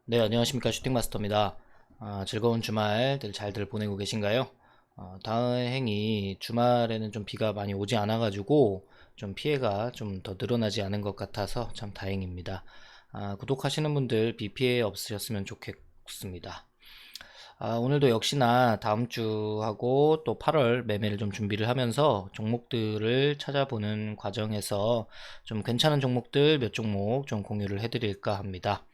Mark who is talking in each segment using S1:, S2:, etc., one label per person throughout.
S1: 네, 안녕하십니까. 슈팅마스터입니다. 즐거운 주말들 잘들 보내고 계신가요? 다행히 주말에는 좀 비가 많이 오지 않아가지고 좀 피해가 좀 더 늘어나지 않은 것 같아서 참 다행입니다. 구독하시는 분들 비 피해 없으셨으면 좋겠습니다. 오늘도 역시나 다음 주하고 또 8월 매매를 좀 준비를 하면서 종목들을 찾아보는 과정에서 좀 괜찮은 종목들 몇 종목 좀 공유를 해드릴까 합니다.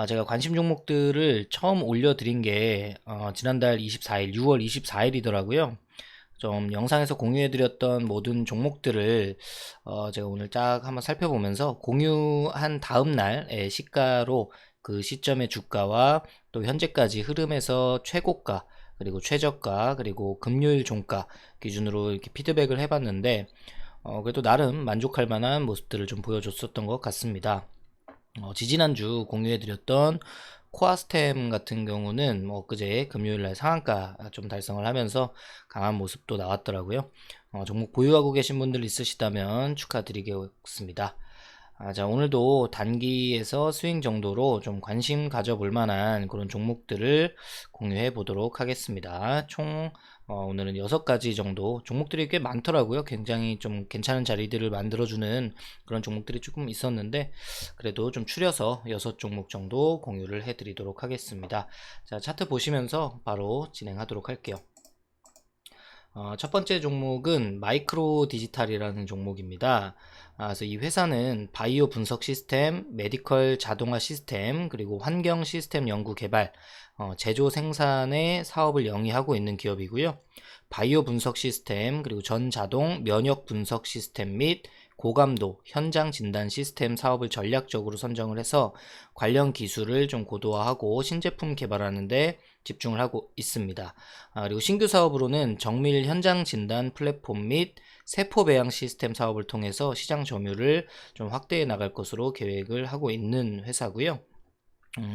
S1: 제가 관심 종목들을 처음 올려드린 게 지난달 24일, 6월 24일이더라고요. 좀 영상에서 공유해드렸던 모든 종목들을 제가 오늘 쫙 한번 살펴보면서 공유한 다음날의 시가로 그 시점의 주가와 또 현재까지 흐름에서 최고가 그리고 최저가 그리고 금요일 종가 기준으로 이렇게 피드백을 해봤는데 그래도 나름 만족할 만한 모습들을 좀 보여줬었던 것 같습니다. 지지난주 공유해드렸던 코아스템 같은 경우는 뭐 그제 금요일날 상한가 좀 달성을 하면서 강한 모습도 나왔더라고요. 종목 보유하고 계신 분들 있으시다면 축하드리겠습니다. 자, 오늘도 단기에서 스윙 정도로 좀 관심 가져볼 만한 그런 종목들을 공유해 보도록 하겠습니다. 총 오늘은 6가지 정도 종목들이 꽤 많더라고요. 굉장히 좀 괜찮은 자리들을 만들어주는 그런 종목들이 조금 있었는데 그래도 좀 추려서 6종목 정도 공유를 해 드리도록 하겠습니다. 자, 차트 보시면서 바로 진행하도록 할게요. 첫 번째 종목은 마이크로 디지털이라는 종목입니다. 그래서 이 회사는 바이오 분석 시스템, 메디컬 자동화 시스템, 그리고 환경 시스템 연구 개발, 제조 생산의 사업을 영위하고 있는 기업이고요. 바이오 분석 시스템, 그리고 전자동 면역 분석 시스템 및 고감도 현장 진단 시스템 사업을 전략적으로 선정을 해서 관련 기술을 좀 고도화하고 신제품 개발하는데 집중을 하고 있습니다. 그리고 신규 사업으로는 정밀 현장 진단 플랫폼 및 세포 배양 시스템 사업을 통해서 시장 점유율을 좀 확대해 나갈 것으로 계획을 하고 있는 회사고요.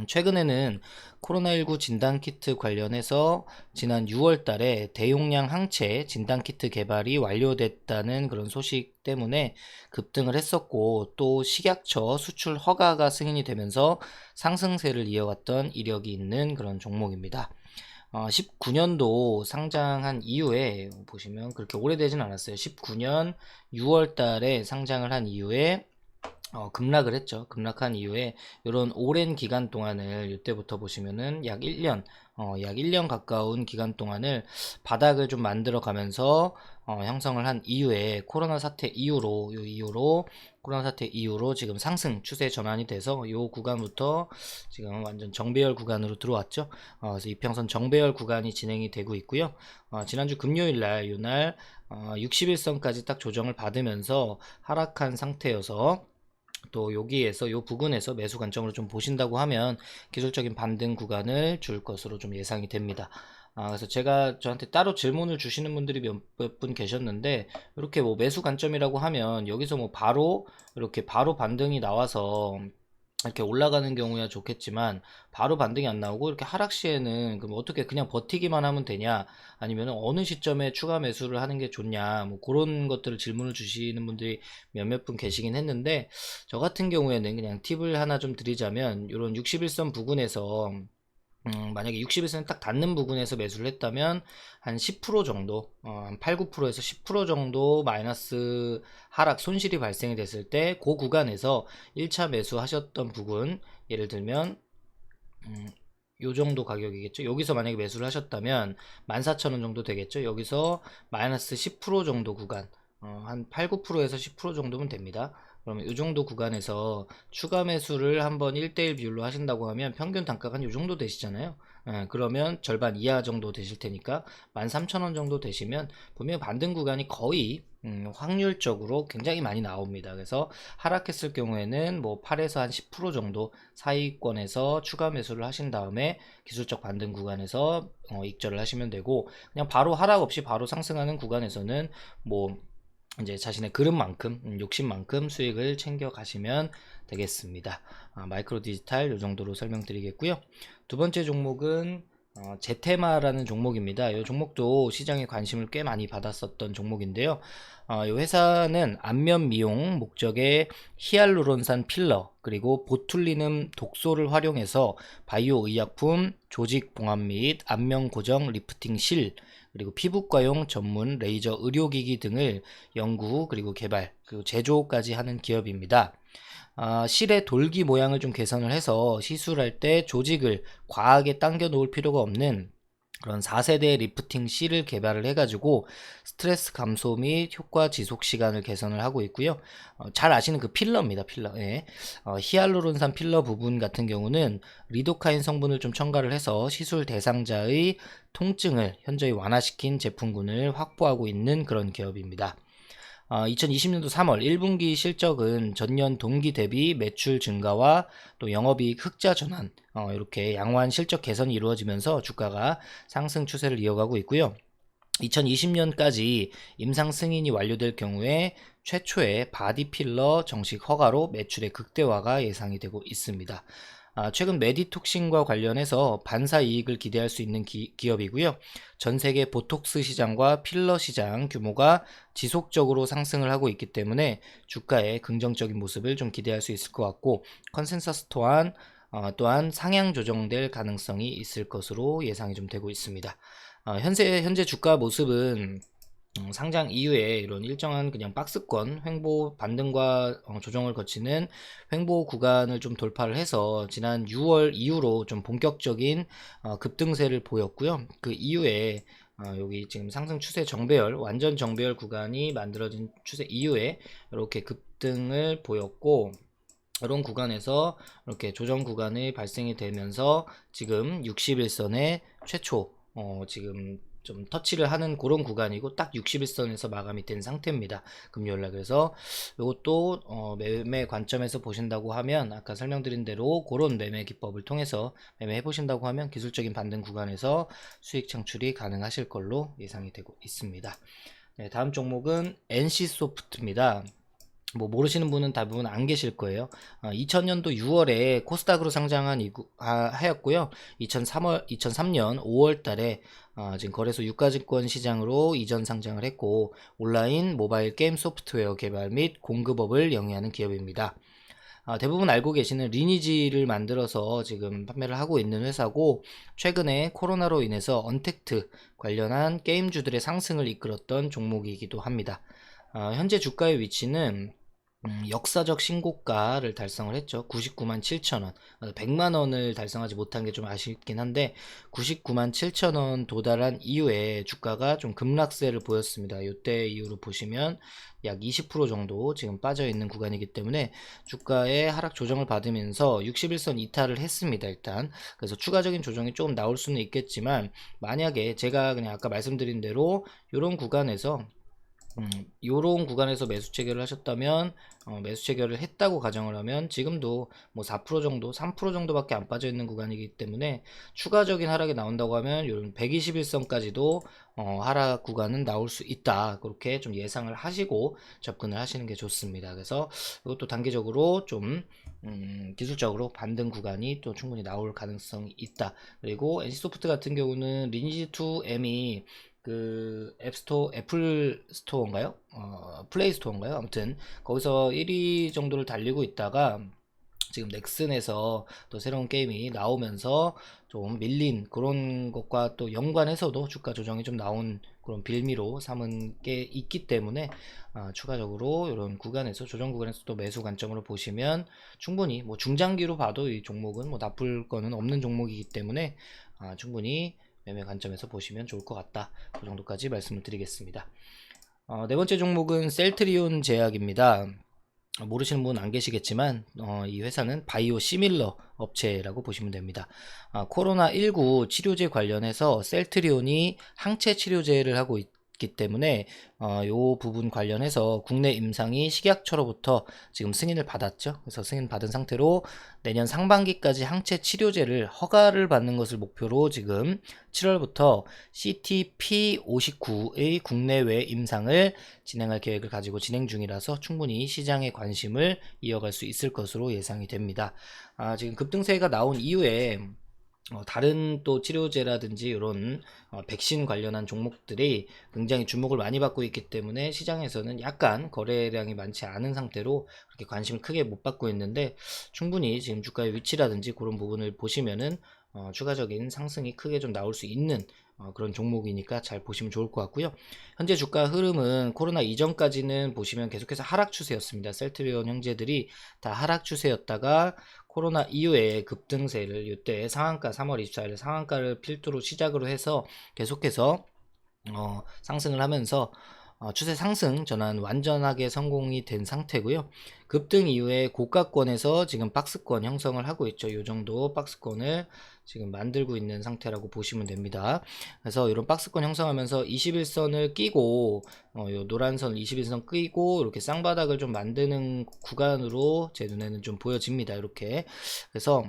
S1: 최근에는 코로나19 진단키트 관련해서 지난 6월 달에 대용량 항체 진단키트 개발이 완료됐다는 그런 소식 때문에 급등을 했었고 또 식약처 수출 허가가 승인이 되면서 상승세를 이어갔던 이력이 있는 그런 종목입니다. 19년도 상장한 이후에 보시면 그렇게 오래되진 않았어요. 19년 6월 달에 상장을 한 이후에 급락을 했죠. 급락한 이후에 이런 오랜 기간 동안을 이때부터 보시면은 약 1년 가까운 기간 동안을 바닥을 좀 만들어 가면서 형성을 한 이후에 코로나 사태 이후로 지금 상승 추세 전환이 돼서 이 구간부터 지금 완전 정배열 구간으로 들어왔죠. 그래서 이평선 정배열 구간이 진행이 되고 있고요. 지난주 금요일 날 이날 61선까지 딱 조정을 받으면서 하락한 상태여서 또 여기에서 요 부근에서 매수 관점으로 좀 보신다고 하면 기술적인 반등 구간을 줄 것으로 좀 예상이 됩니다. 그래서 제가 저한테 따로 질문을 주시는 분들이 몇 분 계셨는데 이렇게 뭐 매수 관점이라고 하면 여기서 뭐 바로 이렇게 바로 반등이 나와서 이렇게 올라가는 경우야 좋겠지만 바로 반등이 안 나오고 이렇게 하락 시에는 그럼 어떻게 그냥 버티기만 하면 되냐 아니면 어느 시점에 추가 매수를 하는 게 좋냐 뭐 그런 것들을 질문을 주시는 분들이 몇몇 분 계시긴 했는데 저 같은 경우에는 그냥 팁을 하나 좀 드리자면 이런 61선 부근에서 만약에 61선 딱 닿는 부분에서 매수를 했다면 한 10% 정도, 한 8, 9%에서 10% 정도 마이너스 하락 손실이 발생이 됐을 때 그 구간에서 1차 매수하셨던 부분, 예를 들면 요 정도 가격이겠죠. 여기서 만약에 매수를 하셨다면 14,000원 정도 되겠죠. 여기서 마이너스 10% 정도 구간, 한 8, 9%에서 10% 정도면 됩니다. 그러면 이 정도 구간에서 추가 매수를 한번 1대1 비율로 하신다고 하면 평균 단가가 한 이 정도 되시잖아요. 그러면 절반 이하 정도 되실 테니까 13,000원 정도 되시면 분명 반등 구간이 거의 확률적으로 굉장히 많이 나옵니다. 그래서 하락했을 경우에는 뭐 8에서 한 10% 정도 사이권에서 추가 매수를 하신 다음에 기술적 반등 구간에서 익절을 하시면 되고 그냥 바로 하락 없이 바로 상승하는 구간에서는 뭐 이제 자신의 그릇만큼 욕심만큼 수익을 챙겨 가시면 되겠습니다. 마이크로 디지털 이 정도로 설명드리겠고요. 두 번째 종목은 제테마라는 종목입니다. 이 종목도 시장에 관심을 꽤 많이 받았었던 종목인데요. 이 회사는 안면 미용 목적의 히알루론산 필러 그리고 보툴리눔 독소를 활용해서 바이오 의약품, 조직 봉합 및 안면 고정 리프팅 실 그리고 피부과용 전문 레이저 의료기기 등을 연구 그리고 개발 그리고 제조까지 하는 기업입니다. 실의 돌기 모양을 좀 개선을 해서 시술할 때 조직을 과하게 당겨 놓을 필요가 없는 그런 4세대 리프팅 실을 개발을 해가지고 스트레스 감소 및 효과 지속 시간을 개선을 하고 있고요. 잘 아시는 그 필러입니다. 필러. 예. 히알루론산 필러 부분 같은 경우는 리도카인 성분을 좀 첨가를 해서 시술 대상자의 통증을 현저히 완화시킨 제품군을 확보하고 있는 그런 기업입니다. 2020년도 3월 1분기 실적은 전년 동기 대비 매출 증가와 또 영업이익 흑자 전환, 이렇게 양호한 실적 개선이 이루어지면서 주가가 상승 추세를 이어가고 있고요. 2020년까지 임상 승인이 완료될 경우에 최초의 바디 필러 정식 허가로 매출의 극대화가 예상이 되고 있습니다. 최근 메디톡신과 관련해서 반사 이익을 기대할 수 있는 기업이고요. 전 세계 보톡스 시장과 필러 시장 규모가 지속적으로 상승을 하고 있기 때문에 주가의 긍정적인 모습을 좀 기대할 수 있을 것 같고 컨센서스 또한 상향 조정될 가능성이 있을 것으로 예상이 좀 되고 있습니다. 현재 주가 모습은 상장 이후에 이런 일정한 그냥 박스권 횡보 반등과 조정을 거치는 횡보 구간을 좀 돌파를 해서 지난 6월 이후로 좀 본격적인 급등세를 보였고요. 그 이후에 여기 지금 상승 추세 정배열 완전 정배열 구간이 만들어진 추세 이후에 이렇게 급등을 보였고 이런 구간에서 이렇게 조정 구간이 발생이 되면서 지금 61선의 최초 지금 좀 터치를 하는 그런 구간이고 딱 61선에서 마감이 된 상태입니다. 금요일날. 그래서 이것도 매매 관점에서 보신다고 하면 아까 설명드린 대로 그런 매매 기법을 통해서 매매해 보신다고 하면 기술적인 반등 구간에서 수익 창출이 가능하실 걸로 예상이 되고 있습니다. 네, 다음 종목은 NC소프트입니다. 뭐 모르시는 분은 대부분 안 계실 거예요. 2000년도 6월에 코스닥으로 상장한 하였고요. 2003년 5월 달에 지금 거래소 유가증권 시장으로 이전 상장을 했고 온라인 모바일 게임 소프트웨어 개발 및 공급업을 영위하는 기업입니다. 대부분 알고 계시는 리니지를 만들어서 지금 판매를 하고 있는 회사고 최근에 코로나로 인해서 언택트 관련한 게임주들의 상승을 이끌었던 종목이기도 합니다. 현재 주가의 위치는 역사적 신고가를 달성을 했죠. 99만 7천원. 100만 원을 달성하지 못한 게 좀 아쉽긴 한데 99만 7천원 도달한 이후에 주가가 좀 급락세를 보였습니다. 이때 이후로 보시면 약 20% 정도 지금 빠져 있는 구간이기 때문에 주가의 하락 조정을 받으면서 61선 이탈을 했습니다. 일단 그래서 추가적인 조정이 조금 나올 수는 있겠지만 만약에 제가 그냥 아까 말씀드린 대로 이런 구간에서 요런 구간에서 매수 체결을 하셨다면 매수 체결을 했다고 가정을 하면 지금도 뭐 4% 정도 3% 정도밖에 안 빠져 있는 구간이기 때문에 추가적인 하락이 나온다고 하면 요런 121선까지도 하락 구간은 나올 수 있다 그렇게 좀 예상을 하시고 접근을 하시는 게 좋습니다. 그래서 이것도 단기적으로 좀 기술적으로 반등 구간이 또 충분히 나올 가능성이 있다. 그리고 NC소프트 같은 경우는 리니지2M이 그 앱스토어 애플 스토어인가요? 플레이 스토어인가요? 아무튼 거기서 1위 정도를 달리고 있다가 지금 넥슨에서 또 새로운 게임이 나오면서 좀 밀린 그런 것과 또 연관해서도 주가 조정이 좀 나온 그런 빌미로 삼은 게 있기 때문에 추가적으로 이런 구간에서 조정 구간에서 또 매수 관점으로 보시면 충분히 뭐 중장기로 봐도 이 종목은 뭐 나쁠 거는 없는 종목이기 때문에 충분히 매매 관점에서 보시면 좋을 것 같다. 그 정도까지 말씀을 드리겠습니다. 네 번째 종목은 셀트리온 제약입니다. 모르시는 분 안 계시겠지만 이 회사는 바이오 시밀러 업체라고 보시면 됩니다. 코로나19 치료제 관련해서 셀트리온이 항체 치료제를 하고 있기 때문에 요 부분 관련해서 국내 임상이 식약처로부터 지금 승인을 받았죠. 그래서 승인 받은 상태로 내년 상반기까지 항체 치료제를 허가를 받는 것을 목표로 지금 7월부터 CTP59의 국내외 임상을 진행할 계획을 가지고 진행 중이라서 충분히 시장의 관심을 이어갈 수 있을 것으로 예상이 됩니다. 지금 급등세가 나온 이후에 다른 또 치료제라든지 이런 백신 관련한 종목들이 굉장히 주목을 많이 받고 있기 때문에 시장에서는 약간 거래량이 많지 않은 상태로 그렇게 관심을 크게 못 받고 있는데, 충분히 지금 주가의 위치라든지 그런 부분을 보시면은 추가적인 상승이 크게 좀 나올 수 있는 그런 종목이니까 잘 보시면 좋을 것 같고요. 현재 주가 흐름은 코로나 이전까지는 보시면 계속해서 하락 추세였습니다. 셀트리온 형제들이 다 하락 추세였다가 코로나 이후에 급등세를, 이때 상한가 3월 24일 상한가를 필두로 시작으로 해서 계속해서 상승을 하면서 추세 상승 전환 완전하게 성공이 된 상태고요. 급등 이후에 고가권에서 지금 박스권 형성을 하고 있죠. 이 정도 박스권을 지금 만들고 있는 상태라고 보시면 됩니다. 그래서 이런 박스권 형성하면서 21선을 끼고 요 노란선 21선 끼고 이렇게 쌍바닥을 좀 만드는 구간으로 제 눈에는 좀 보여집니다. 이렇게. 그래서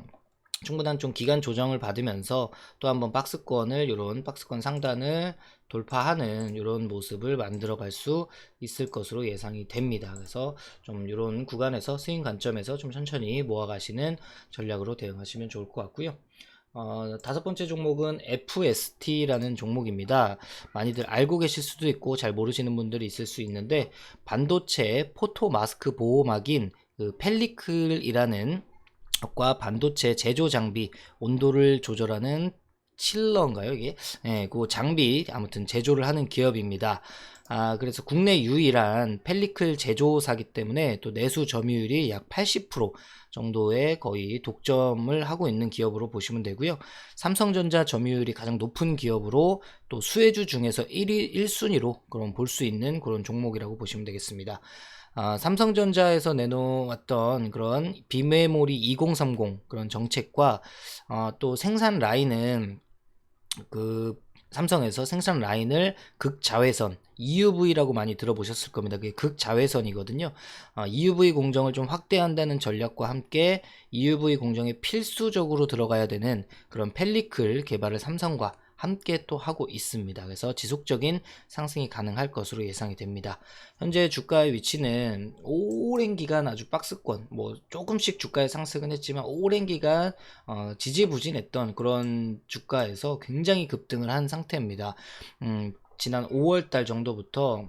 S1: 충분한 좀 기간 조정을 받으면서 또 한번 박스권을, 이런 박스권 상단을 돌파하는 이런 모습을 만들어 갈 수 있을 것으로 예상이 됩니다. 그래서 좀 이런 구간에서 스윙 관점에서 좀 천천히 모아가시는 전략으로 대응하시면 좋을 것 같고요. 다섯 번째 종목은 FST라는 종목입니다. 많이들 알고 계실 수도 있고 잘 모르시는 분들이 있을 수 있는데, 반도체 포토 마스크 보호막인 그 펠리클이라는 과 반도체 제조 장비 온도를 조절하는 칠러인가요 이게? 예, 그 장비 아무튼 제조를 하는 기업입니다. 그래서 국내 유일한 펠리클 제조사기 때문에 또 내수 점유율이 약 80% 정도의 거의 독점을 하고 있는 기업으로 보시면 되고요. 삼성전자 점유율이 가장 높은 기업으로 또 수혜주 중에서 1순위로 그럼 볼 수 있는 그런 종목이라고 보시면 되겠습니다. 삼성전자에서 내놓았던 그런 비메모리 2030 그런 정책과 또 생산 라인은 그 삼성에서 생산 라인을 극자외선 EUV라고 많이 들어보셨을 겁니다. 그게 극자외선이거든요. EUV 공정을 좀 확대한다는 전략과 함께 EUV 공정에 필수적으로 들어가야 되는 그런 펠리클 개발을 삼성과 함께 또 하고 있습니다. 그래서 지속적인 상승이 가능할 것으로 예상이 됩니다. 현재 주가의 위치는 오랜 기간 아주 박스권, 뭐 조금씩 주가의 상승은 했지만 오랜 기간 지지부진했던 그런 주가에서 굉장히 급등을 한 상태입니다. 지난 5월달 정도부터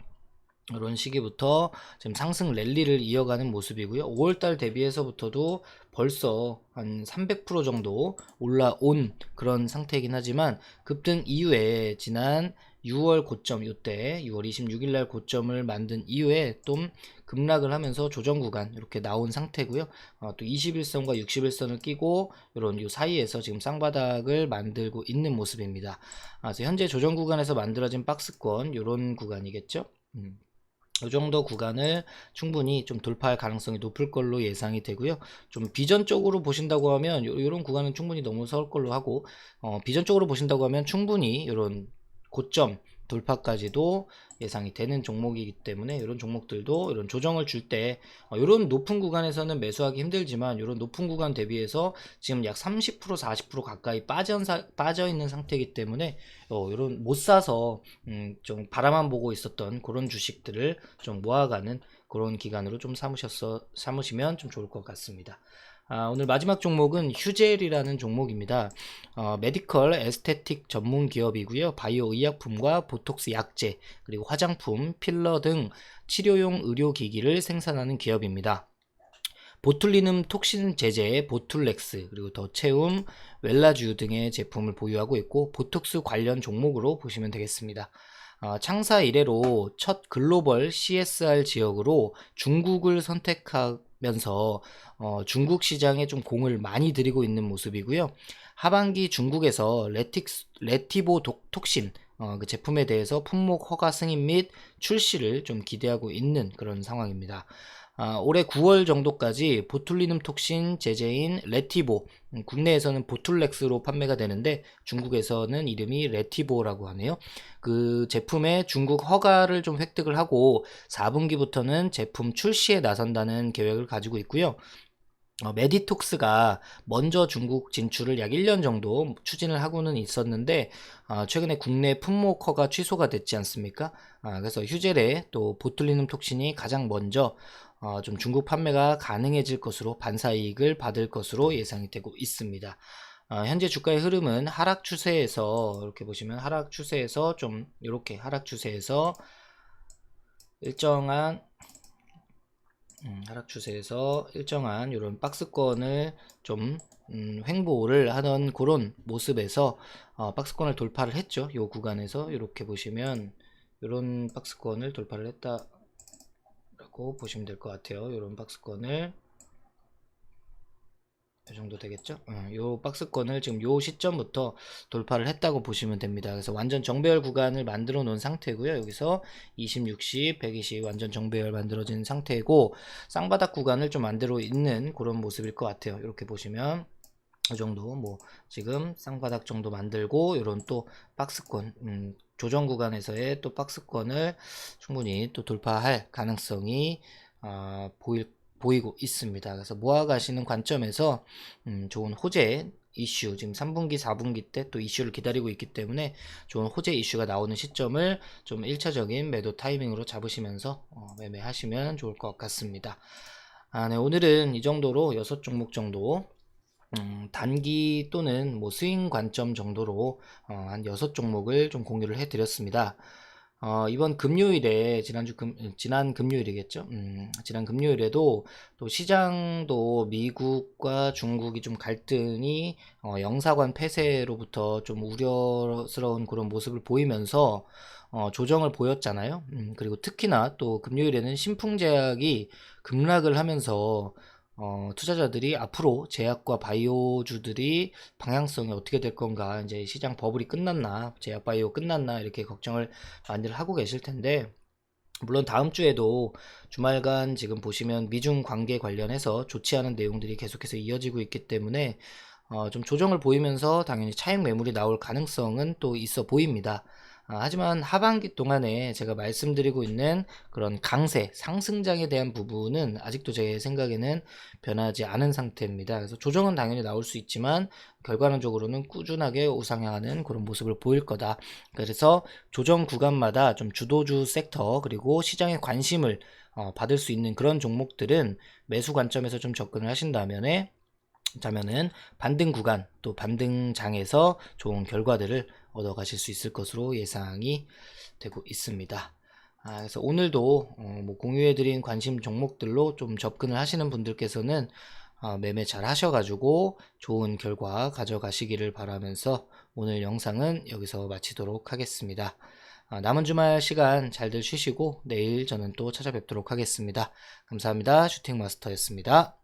S1: 이런 시기부터 지금 상승 랠리를 이어가는 모습이고요. 5월달 대비해서부터도 벌써 한 300% 정도 올라온 그런 상태이긴 하지만, 급등 이후에 지난 6월 고점, 이때 6월 26일 날 고점을 만든 이후에 좀 급락을 하면서 조정 구간 이렇게 나온 상태고요. 또 21선과 61선을 끼고 이런 요 사이에서 지금 쌍바닥을 만들고 있는 모습입니다. 그래서 현재 조정 구간에서 만들어진 박스권 이런 구간이겠죠. 이 정도 구간을 충분히 좀 돌파할 가능성이 높을 걸로 예상이 되고요. 좀 비전적으로 보신다고 하면 이런 구간은 충분히 넘어설 걸로 하고, 비전적으로 보신다고 하면 충분히 이런 고점 돌파까지도 예상이 되는 종목이기 때문에, 이런 종목들도 이런 조정을 줄 때 이런 높은 구간에서는 매수하기 힘들지만, 이런 높은 구간 대비해서 지금 약 30% 40% 가까이 빠져 있는 상태이기 때문에 이런 못 사서 좀 바라만 보고 있었던 그런 주식들을 좀 모아가는 그런 기간으로 좀 삼으시면 좀 좋을 것 같습니다. 오늘 마지막 종목은 휴젤이라는 종목입니다. 메디컬 에스테틱 전문 기업이고요. 바이오 의약품과 보톡스 약제, 그리고 화장품, 필러 등 치료용 의료기기를 생산하는 기업입니다. 보툴리눔 톡신 제제의 보툴렉스, 그리고 더 채움, 웰라주 등의 제품을 보유하고 있고, 보톡스 관련 종목으로 보시면 되겠습니다. 창사 이래로 첫 글로벌 CSR 지역으로 중국을 선택하면서 중국 시장에 좀 공을 많이 들이고 있는 모습이고요. 하반기 중국에서 레티보 톡신 그 제품에 대해서 품목 허가 승인 및 출시를 좀 기대하고 있는 그런 상황입니다. 올해 9월 정도까지 보툴리눔 톡신 제제인 레티보, 국내에서는 보툴렉스로 판매가 되는데 중국에서는 이름이 레티보라고 하네요. 그 제품의 중국 허가를 좀 획득을 하고 4분기부터는 제품 출시에 나선다는 계획을 가지고 있고요. 메디톡스가 먼저 중국 진출을 약 1년 정도 추진을 하고는 있었는데, 최근에 국내 품목 허가 취소가 됐지 않습니까? 그래서 휴젤의 또 보툴리눔 톡신이 가장 먼저 좀 중국 판매가 가능해질 것으로, 반사이익을 받을 것으로 예상이 되고 있습니다. 현재 주가의 흐름은 하락 추세에서 이렇게 보시면 하락 추세에서 좀 이렇게 하락 추세에서 일정한 하락 추세에서 일정한 이런 박스권을 좀 횡보를 하던 그런 모습에서 박스권을 돌파를 했죠. 이 구간에서 이렇게 보시면 이런 박스권을 돌파를 했다라고 보시면 될 것 같아요. 이런 박스권을 이 정도 되겠죠? 요 박스권을 지금 요 시점부터 돌파를 했다고 보시면 됩니다. 그래서 완전 정배열 구간을 만들어 놓은 상태고요. 여기서 20, 60, 120 완전 정배열 만들어진 상태고 쌍바닥 구간을 좀 만들어 있는 그런 모습일 것 같아요. 이렇게 보시면 이 정도 뭐 지금 쌍바닥 정도 만들고 이런 또 박스권 조정 구간에서의 또 박스권을 충분히 또 돌파할 가능성이 보이고 있습니다. 그래서 모아가시는 관점에서 좋은 호재 이슈 지금 3분기 4분기 때 또 이슈를 기다리고 있기 때문에 좋은 호재 이슈가 나오는 시점을 좀 1차적인 매도 타이밍으로 잡으시면서 매매하시면 좋을 것 같습니다. 네, 오늘은 이 정도로 6종목 정도 단기 또는 뭐 스윙 관점 정도로 한 6종목을 좀 공유를 해 드렸습니다. 이번 금요일에 지난 금요일이겠죠? 지난 금요일에도 또 시장도 미국과 중국이 좀 갈등이 영사관 폐쇄로부터 좀 우려스러운 그런 모습을 보이면서 조정을 보였잖아요. 그리고 특히나 또 금요일에는 신풍제약이 급락을 하면서 투자자들이 앞으로 제약과 바이오주들이 방향성이 어떻게 될 건가, 이제 시장 버블이 끝났나, 제약 바이오 끝났나, 이렇게 걱정을 많이들 하고 계실 텐데, 물론 다음 주에도 주말간 지금 보시면 미중 관계 관련해서 좋지 않은 내용들이 계속해서 이어지고 있기 때문에 좀 조정을 보이면서 당연히 차익 매물이 나올 가능성은 또 있어 보입니다. 하지만 하반기 동안에 제가 말씀드리고 있는 그런 강세, 상승장에 대한 부분은 아직도 제 생각에는 변하지 않은 상태입니다. 그래서 조정은 당연히 나올 수 있지만 결과론적으로는 꾸준하게 우상향하는 그런 모습을 보일 거다. 그래서 조정 구간마다 좀 주도주 섹터 그리고 시장의 관심을 받을 수 있는 그런 종목들은 매수 관점에서 좀 접근을 하신다면은 반등 구간 또 반등장에서 좋은 결과들을 얻어 가실 수 있을 것으로 예상이 되고 있습니다. 그래서 오늘도 뭐 공유해드린 관심 종목들로 좀 접근을 하시는 분들께서는 매매 잘 하셔가지고 좋은 결과 가져가시기를 바라면서 오늘 영상은 여기서 마치도록 하겠습니다. 남은 주말 시간 잘들 쉬시고 내일 저는 또 찾아뵙도록 하겠습니다. 감사합니다. 슈팅마스터였습니다.